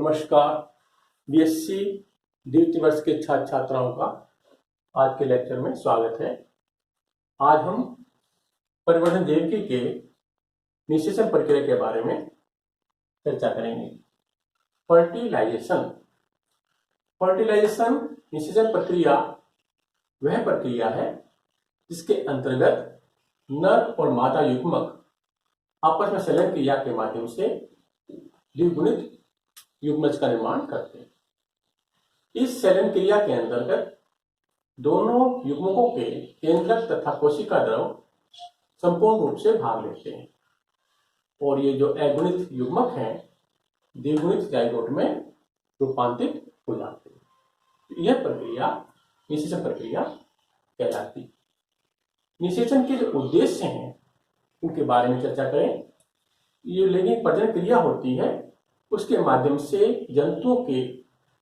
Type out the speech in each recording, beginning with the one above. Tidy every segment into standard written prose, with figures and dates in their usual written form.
नमस्कार। बीएससी द्वितीय वर्ष के छात्र छात्राओं का आज के लेक्चर में स्वागत है। आज हम परिवर्धन जैविकी के निषेचन प्रक्रिया के बारे में चर्चा करेंगे। फर्टिलाइजेशन निषेचन प्रक्रिया वह प्रक्रिया है जिसके अंतर्गत नर और मादा युग्मक आपस में संलयन क्रिया के माध्यम से द्विगुणित युग्मज का निर्माण करते हैं। इस संलयन क्रिया के अंतर्गत दोनों युग्मकों के केंद्रक तथा कोशिका द्रव संपूर्ण रूप से भाग लेते हैं और ये जो अगुणित युग्मक हैं द्विगुणित जाइगोट में रूपांतरित हो जाते हैं। यह प्रक्रिया निषेचन प्रक्रिया कहलाती है। निषेचन के जो उद्देश्य हैं उनके बारे में चर्चा करें। ये लैंगिक प्रजनन क्रिया होती है, उसके माध्यम से जंतुओं के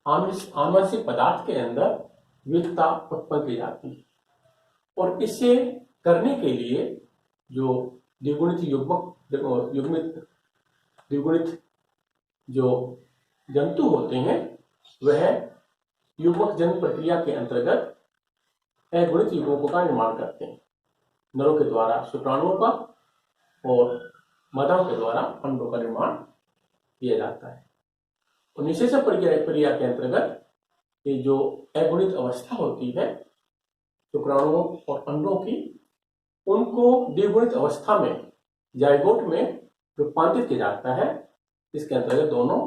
आनुवंशिक पदार्थ के अंदर विविधता उत्पन्न की जाती है और इसे करने के लिए जो द्विगुणित जो जंतु होते हैं वह युग्मक जन्म प्रक्रिया के अंतर्गत अगुणित युग्मकों का निर्माण करते हैं। नरों के द्वारा शुक्राणुओं का और मादाओं के द्वारा अंडों का निर्माण किया जाता है। और निषेचन प्रक्रिया के अंतर्गत ये जो अगुणित अवस्था होती है शुक्राणुओं और अंडों की, उनको द्विगुणित अवस्था में जाइगोट में रूपांतरित किया जाता है, जिसके अंतर्गत दोनों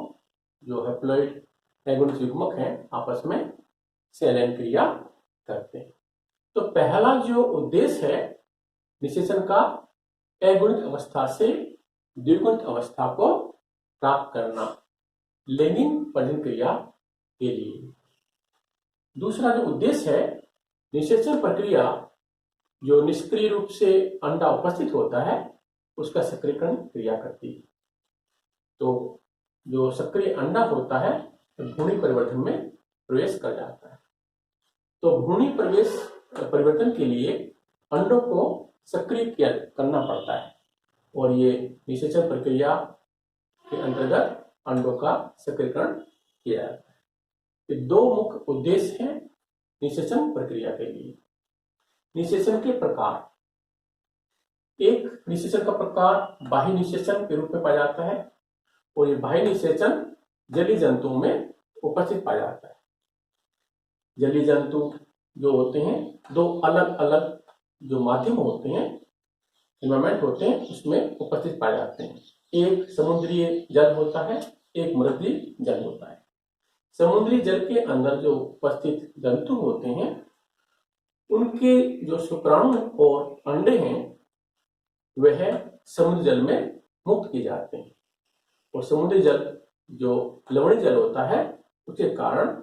जो हैप्लॉइड अगुणित युग्मक हैं आपस में संलयन क्रिया करते हैं। तो पहला जो उद्देश्य है निषेचन का अगुणित अवस्था से द्विगुणित अवस्था को प्राप्त करना लैंगिक प्रजनन क्रिया के लिए। दूसरा जो उद्देश्य है निषेचन प्रक्रिया जो निष्क्रिय रूप से अंडा उपस्थित होता है उसका सक्रियकरण क्रिया करती है। तो जो सक्रिय अंडा होता है भ्रूणी परिवर्तन में प्रवेश कर जाता है। तो भ्रूणी परिवर्तन के लिए अंडों को सक्रिय करना पड़ता है और ये निषेचन प्रक्रिया के अंतर्गत अंडों का सक्रियकरण किया जाता है। ये दो मुख्य उद्देश्य हैं निषेचन प्रक्रिया के लिए। निषेचन के प्रकार, एक निषेचन का प्रकार बाह्य निषेचन के रूप में पाया जाता है और ये बाह्य निषेचन जलीय जंतुओं में उपस्थित पाया जाता है। जलीय जंतु जो होते हैं दो अलग अलग जो माध्यम होते हैं, एनवायरमेंट होते हैं, उसमें उपस्थित पाए जाते हैं। एक समुद्रीय जल होता है, एक मृदीय जल होता है। समुद्री जल के अंदर जो उपस्थित जंतु होते हैं उनके जो शुक्राणु और अंडे हैं वह समुद्री जल में मुक्त किए जाते हैं और समुद्री जल जो लवणीय जल होता है उसके कारण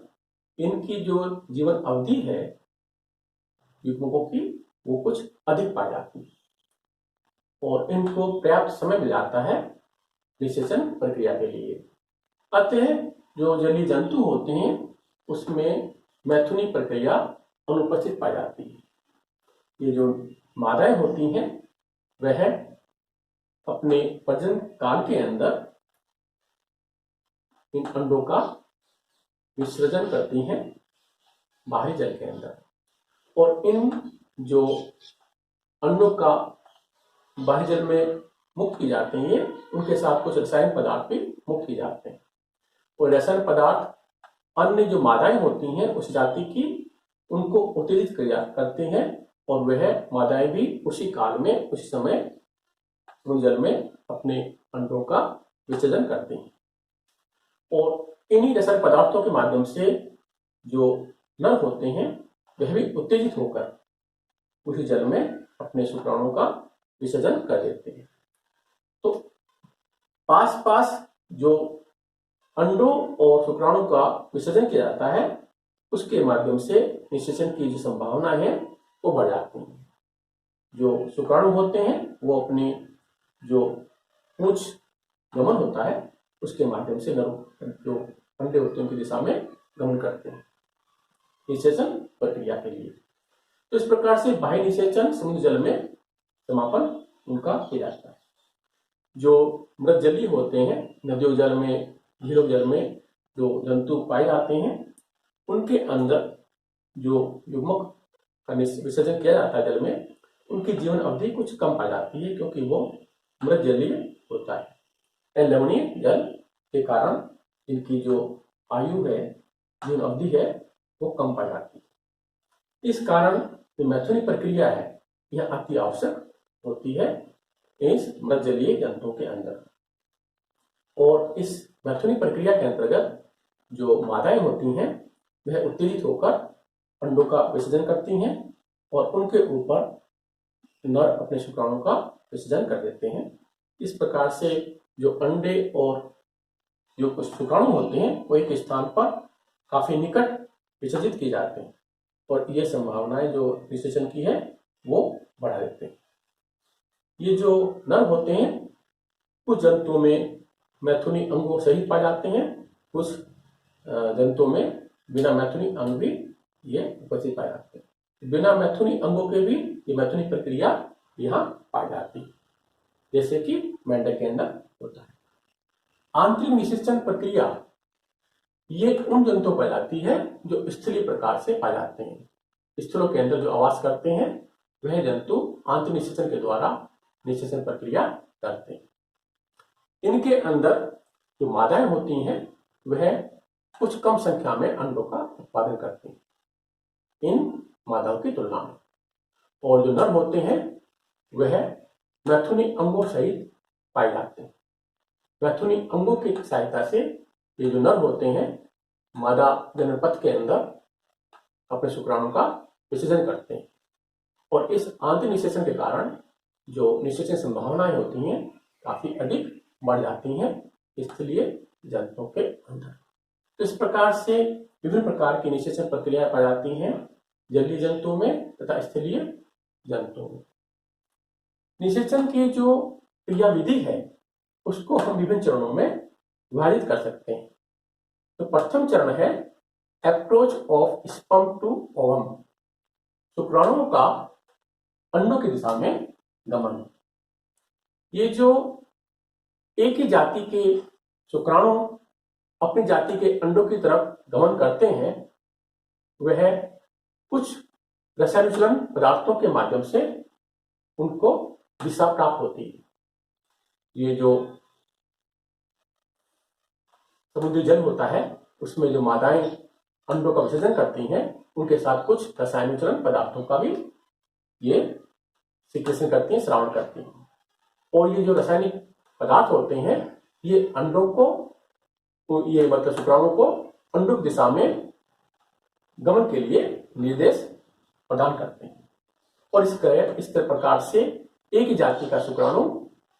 इनकी जो जीवन अवधि है युग्मकों की वो कुछ अधिक पाई जाती है और इनको पर्याप्त समय मिल जाता है निषेचन प्रक्रिया के लिए। अतः जो जलीय जंतु होते हैं उसमें मैथुनी प्रक्रिया अनुपस्थित पाई जाती है। ये जो मादाएं होती हैं वह अपने प्रजनन काल के अंदर इन अंडों का विसर्जन करती हैं बाहरी जल के अंदर और इन जो अंडों का बाह्य जल में मुक्त की जाते हैं उनके साथ कुछ रासायनिक पदार्थ भी मुक्त किए जाते हैं और रासायनिक पदार्थ अन्य जो मादाएं होती हैं उस जाति की उनको उत्तेजित करते हैं और वह मादाएं भी उसी काल में उसी समय जल में अपने अंडों का विसर्जन करते हैं और इन्हीं रासायनिक पदार्थों के माध्यम से जो नर होते हैं वह भी उत्तेजित होकर उसी जल में अपने शुक्राणुओं का विसर्जन कर देते हैं। तो पास जो अंडों और शुक्राणु का विसर्जन किया जाता है उसके माध्यम से निषेचन की जो संभावना है वो बढ़ जाती है। जो शुक्राणु होते हैं वो अपनी जो पूंछ गमन होता है उसके माध्यम से नर जो अंडे होते हैं उनकी दिशा में गमन करते हैं निषेचन प्रक्रिया के लिए। तो इस प्रकार से बाह्य निषेचन समुद्र जल में समापन उनका किया जाता है। जो मृत जलीय होते हैं नदियों जल में, झीलों जल में जो जंतु पाए जाते हैं उनके अंदर जो युग्मक का विसर्जन किया जाता है जल में, उनकी जीवन अवधि कुछ कम पाई जाती है क्योंकि वो मृत जलीय होता है। लवणीय जल के कारण इनकी जो आयु है, जीवन अवधि है, वो कम पाई जाती है। इस कारण जो मैथुनी प्रक्रिया है यह अति आवश्यक होती है इस मृत जलीय जंतुओं के अंदर। और इस मैथुनी प्रक्रिया के अंतर्गत जो मादाएं होती हैं वह उत्तेजित होकर अंडों का विसर्जन करती हैं और उनके ऊपर नर अपने शुक्राणुओं का विसर्जन कर देते हैं। इस प्रकार से जो अंडे और जो शुक्राणु होते हैं वो एक स्थान पर काफी निकट विसर्जित किए जाते हैं और ये संभावनाएं जो निषेचन की है वो बढ़ा देते हैं। ये जो नर होते हैं कुछ जंतुओं में मैथुनी अंगों सहित पाए जाते हैं, कुछ जंतुओं में बिना मैथुनी अंग भी ये उपस्थित पाए जाते हैं। बिना मैथुनी अंगों के भी ये मैथुनी प्रक्रिया यहाँ पाई जाती है, जैसे कि मेंढक के अंदर होता है। आंतरिक निषेचन प्रक्रिया ये उन जंतुओं पाई जाती है जो स्थलीय प्रकार से पाए जाते हैं। स्थलों के अंदर जो आवास करते हैं वह जंतु आंतरिक निषेचन के द्वारा निषेचन प्रक्रिया करते हैं। इनके अंदर जो मादाएं होती हैं वह कुछ कम संख्या में अंडों का उत्पादन करती हैं इन मादाओं की तुलना में, और जो नर होते हैं वह मैथुनी अंगों सहित पाए जाते हैं। मैथुनी अंगों की सहायता से ये जो नर होते हैं मादा जननपथ के अंदर अपने शुक्राणु का विसर्जन करते हैं और इस आंतरिक निषेचन के कारण जो निषेचन संभावनाएं होती हैं काफी अधिक बढ़ जाती हैं स्थलीय जंतुओं के अंदर। इस प्रकार से विभिन्न प्रकार की निषेचन प्रक्रियाएं पाई जाती हैं जलीय जंतुओं में तथा स्थलीय जंतुओं में। निषेचन की जो क्रिया विधि है उसको हम विभिन्न चरणों में विभाजित कर सकते हैं। तो प्रथम चरण है approach of sperm to ovum, शुक्राणुओं का अंडों की दिशा में गमन। ये जो एक ही जाति के शुक्राणु अपनी जाति के अंडों की तरफ गमन करते हैं वह कुछ रसायनुचलन पदार्थों के माध्यम से उनको दिशा प्राप्त होती है। ये जो समुद्री जल होता है उसमें जो मादाएं अंडों का विसर्जन करती हैं उनके साथ कुछ रसायनुचलन पदार्थों का भी ये सिक्रेशन करती हैं, श्रावण करती हैं। और ये जो रासायनिक पदार्थ होते हैं ये अंडों को, ये मतलब शुक्राणुओं को अंडों की दिशा में गमन के लिए निर्देश प्रदान करते हैं और इस प्रकार से एक ही जाति का शुक्राणु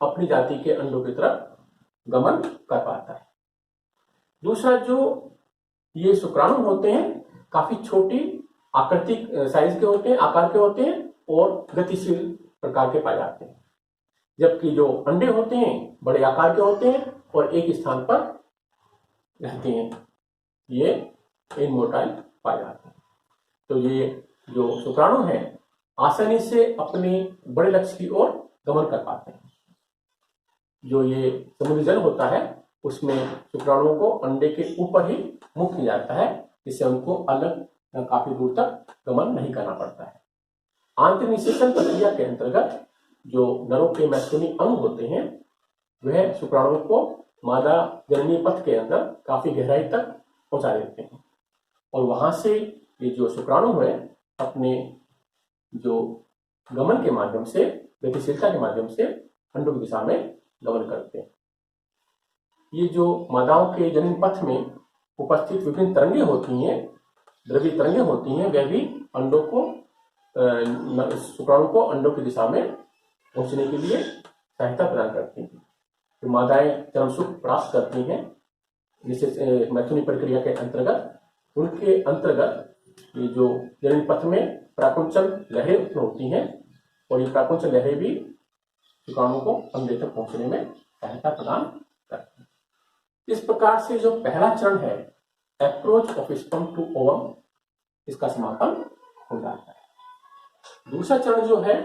अपनी जाति के अंडों की तरफ गमन कर पाता है। दूसरा जो ये शुक्राणु होते हैं काफी छोटी आकृतिक साइज के होते हैं, आकार के होते हैं और गतिशील प्रकार के पाए जाते हैं, जबकि जो अंडे होते हैं बड़े आकार के होते हैं और एक स्थान पर रहते हैं, ये इनमोटाइल पाए जाते हैं। तो ये जो शुक्राणु हैं आसानी से अपने बड़े लक्ष्य की ओर गमन कर पाते हैं। जो ये समुद्री जल होता है उसमें शुक्राणुओं को अंडे के ऊपर ही मुक्त किया जाता है, जिससे उनको अलग काफी दूर तक गमन नहीं करना पड़ता है। आंतरिक निषेचन प्रक्रिया के अंतर्गत जो नरों के मैथुनी अंग होते हैं वह शुक्राणुओं को मादा जननी पथ के अंदर काफी गहराई तक पहुंचा देते हैं और वहां से ये जो शुक्राणु है अपने जो गमन के माध्यम से, गतिशीलता के माध्यम से अंडों की दिशा में गमन करते हैं। ये जो मादाओं के जनन पथ में उपस्थित विभिन्न तरंगे होती हैं, द्रव्य तरंगे होती हैं, वह भी अंडों को, शुक्राणु को अंडों की दिशा में पहुंचने के लिए सहायता प्रदान करती हैं। तो मादाएं चरम सुख प्राप्त करती हैं मैथुनी प्रक्रिया के अंतर्गत। उनके अंतर्गत ये जो जनन पथ में प्राकुंचन लहरें उत्पन्न होती हैं और ये प्राकुंचन लहरें भी शुक्राणु को अंडे तक पहुंचने में सहायता प्रदान करती हैं। इस प्रकार से जो पहला चरण है approach of sperm to ovum, इसका समापन हो जाता है। दूसरा चरण जो है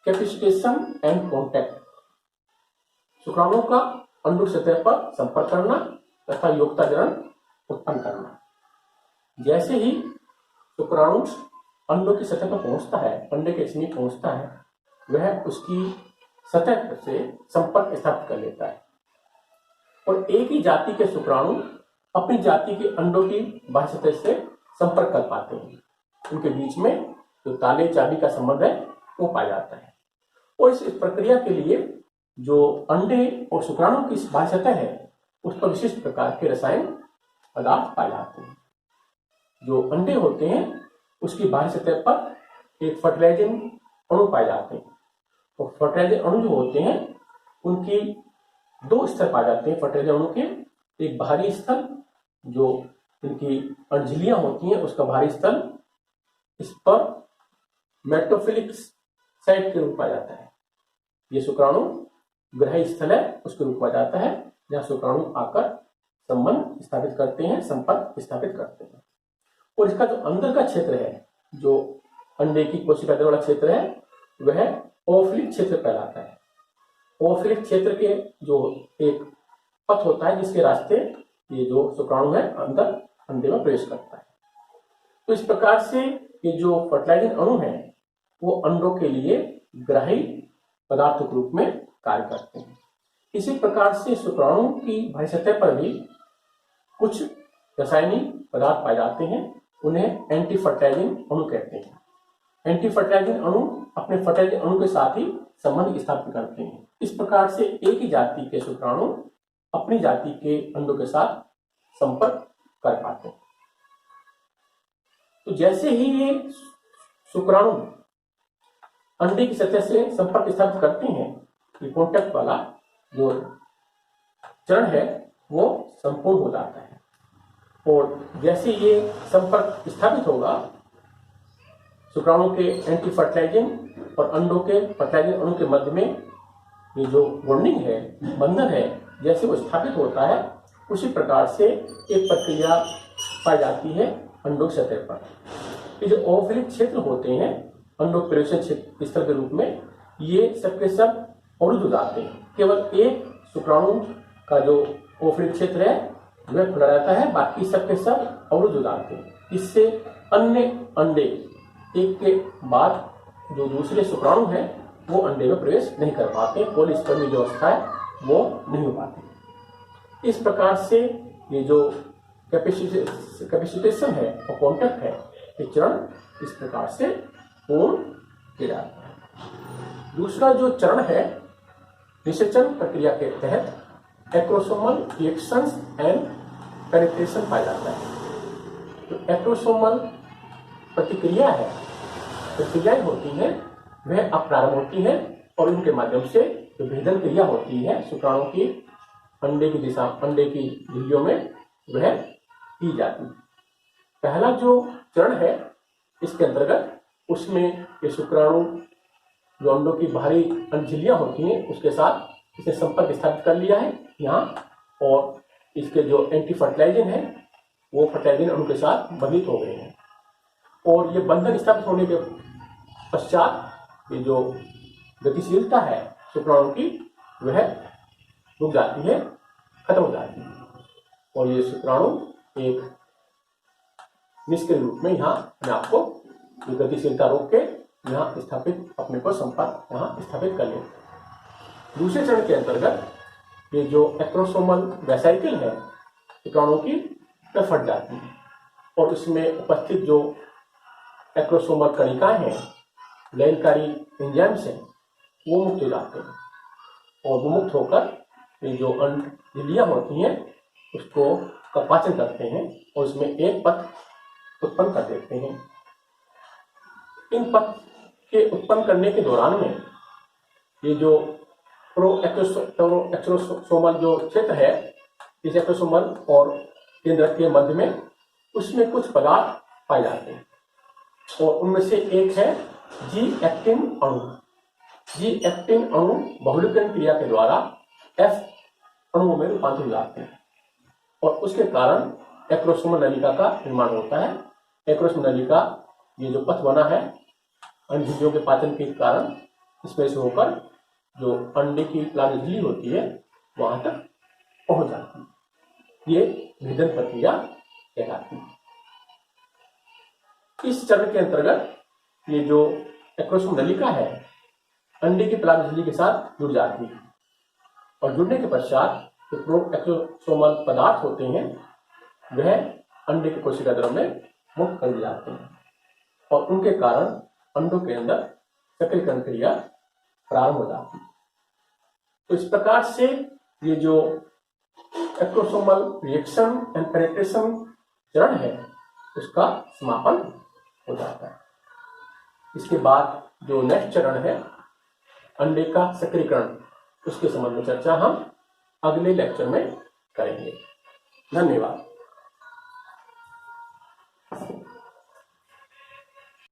कैपिसिटेशन एंड कॉन्टैक्ट, शुक्राणुओं का अंडों सतह पर संपर्क करना तथा योगता जनन उत्पन्न करना। जैसे ही शुक्राणु अंडों की सतह पर पहुंचता है, अंडे के समीप पहुंचता है, वह उसकी सतह से संपर्क स्थापित कर लेता है और एक ही जाति के शुक्राणु अपनी जाति के अंडों की बाह्य सतह से संपर्क कर पाते हैं। उनके बीच में जो ताले चाबी का संबंध है वो पाया जाता है। और इस प्रक्रिया के लिए जो अंडे और शुक्राणु की बाह्य सतह है उस पर विशिष्ट प्रकार के रसायन पदार्थ पाए जाते हैं। जो अंडे होते हैं उसकी बाह्य सतह पर एक फर्टिलाइजिंग अणु पाए जाते हैं और फर्टिलाइजिंग अणु जो होते हैं उनकी दो स्तर पाए जाते हैं। फर्टिलाइजिंग अणु के एक बाहरी स्थल जो इनकी अंजलियां होती हैं उसका बाहरी स्थल, इस पर मेटोफिलिक साइट के रूप में जाता है। ये शुक्राणु ग्रही स्थल है उसके रूप में जाता है जहां शुक्राणु आकर संबंध स्थापित करते हैं, संपर्क स्थापित करते हैं। और इसका जो अंदर का क्षेत्र है, जो अंडे की कोशिका वाला क्षेत्र है, वह ओफिलिक क्षेत्र कहलाता है। ओफिलिक क्षेत्र के जो एक पथ होता है जिसके रास्ते ये जो शुक्राणु है अंदर अंडे में प्रवेश करता है। तो इस प्रकार से ये जो फर्टिलाइजिंग अणु है वो अंडों के लिए ग्राही पदार्थ के रूप में कार्य करते हैं। इसी प्रकार से शुक्राणु की बाह्य सतह पर भी कुछ रासायनिक पदार्थ पाए जाते हैं, उन्हें एंटी फर्टिलाइजिंग अणु कहते हैं। एंटी फर्टिलाइजिंग अणु अपने फर्टिलाइजिंग अणु के साथ ही संबंध स्थापित करते हैं। इस प्रकार से एक ही जाति के शुक्राणु अपनी जाति के अंडों के साथ संपर्क कर पाते हैं। तो जैसे ही ये शुक्राणु अंडे की सतह से संपर्क स्थापित करते हैं, ये कॉन्टैक्ट वाला जो चरण है वो संपूर्ण हो जाता है। और जैसे ये संपर्क स्थापित होगा, शुक्राणु के एंटी फर्टिलाइजिंग और अंडों के फर्टिलाइजिंग अणु के मध्य में ये जो बॉन्डिंग है, बंधन है, जैसे वो स्थापित होता है उसी प्रकार से एक प्रक्रिया पाई जाती है अंडों की सतह पर। ये जो ओफिलिक क्षेत्र होते हैं अंडों प्रवेशन स्थल के रूप में, ये सबके सब अवरुद्ध हो जाते हैं। केवल एक शुक्राणु का जो ओफिलिक क्षेत्र है वह खुला रहता है, बाकी सबके सब अवरुद्ध हो जाते हैं। इससे अन्य अंडे एक के बाद जो दूसरे शुक्राणु है वो अंडे में प्रवेश नहीं कर पाते, पॉलीस्पर्मी जो अवस्था है वो नहीं हो पाती। इस प्रकार से ये जो कैपेसिटेशन है और कॉन्टैक्ट है, ये चरण इस प्रकार से पूर्ण किया जाता है। दूसरा जो चरण है, निषेचन प्रक्रिया के तहत एक्रोसोमल रिएक्शंस एंड पेनिट्रेशन पाया जाता है। तो एक्रोसोमल प्रतिक्रिया है, प्रक्रियाएं होती हैं, वह अब प्रारंभ होती हैं और उनके माध्यम से जो भेदन क्रिया होती है शुक्राणु की अंडे की दिशा, अंडे की झिल्लियों में, वह की जाती है। पहला जो चरण है इसके अंतर्गत, उसमें ये शुक्राणु जो अंडों की बाहरी झिल्लियां होती हैं उसके साथ इसने संपर्क स्थापित कर लिया है यहाँ, और इसके जो एंटी फर्टिलाइजिंग है वो फर्टिलाइजिंग अणु के साथ बंधित हो गए हैं। और ये बंधन स्थापित होने के पश्चात ये जो गतिशीलता है शुक्राणु की वह रुक जाती है, खत्म हो जाती है, और ये शुक्राणु एक निष्क्रिय रूप में यहाँ अपने आप को गतिशीलता रोक के यहाँ स्थापित अपने को संपर्क यहाँ स्थापित कर लेते हैं। दूसरे चरण के अंतर्गत ये जो एक्रोसोमल वेसाइकल है शुक्राणु की वह फट जाती है और इसमें उपस्थित जो एक्रोसोमल कणिकाएं हैं, लयनकारी एंजाइम्स हैं, वो मुक्त हो जाते हैं और वो मुक्त होकर ये जो झिल्लियां होती हैं उसको का पाचन करते हैं और उसमें एक पथ उत्पन्न कर देते हैं। इन पथ के उत्पन्न करने के दौरान में ये जो एक्रोसोमल जो क्षेत्र है, इस एक्रोसोमल और केंद्र के मध्य में उसमें कुछ पदार्थ पाए जाते हैं और उनमें से एक है जी एक्टिन अणु। जी एक्टिन अणु बहुलीकरण क्रिया के द्वारा एफ अणुओं में रूपांतरित हो जाते हैं और उसके कारण एक्रोसोमल नलिका का निर्माण होता है। एक्रोसोमल नलिका ये जो पथ बना है अंडों के पाचन के कारण इसमें से होकर जो अंडे की लाल झिल्ली होती है वहां तक पहुंच जाती है। ये भेदन प्रक्रिया कहलाती है। इस चरण के अंतर्गत ये जो एक्रोसोम नलिका है अंडे के पराग झिल्ली के साथ जुड़ जाती है और जुड़ने के पश्चात जो एक्रोसोमल पदार्थ होते हैं वह अंडे के कोशिका द्रव में मुक्त कर दिए जाते हैं और उनके कारण अंडों के अंदर सक्रियकरण क्रिया प्रारंभ हो जाती है। तो इस प्रकार से ये जो एक्रोसोमल रिएक्शन एंड पेनिट्रेशन चरण है उसका समापन हो जाता है। इसके बाद जो नेक्स्ट चरण है अंडे का सक्रियकरण, उसके संबंध में चर्चा हम अगले लेक्चर में करेंगे। धन्यवाद।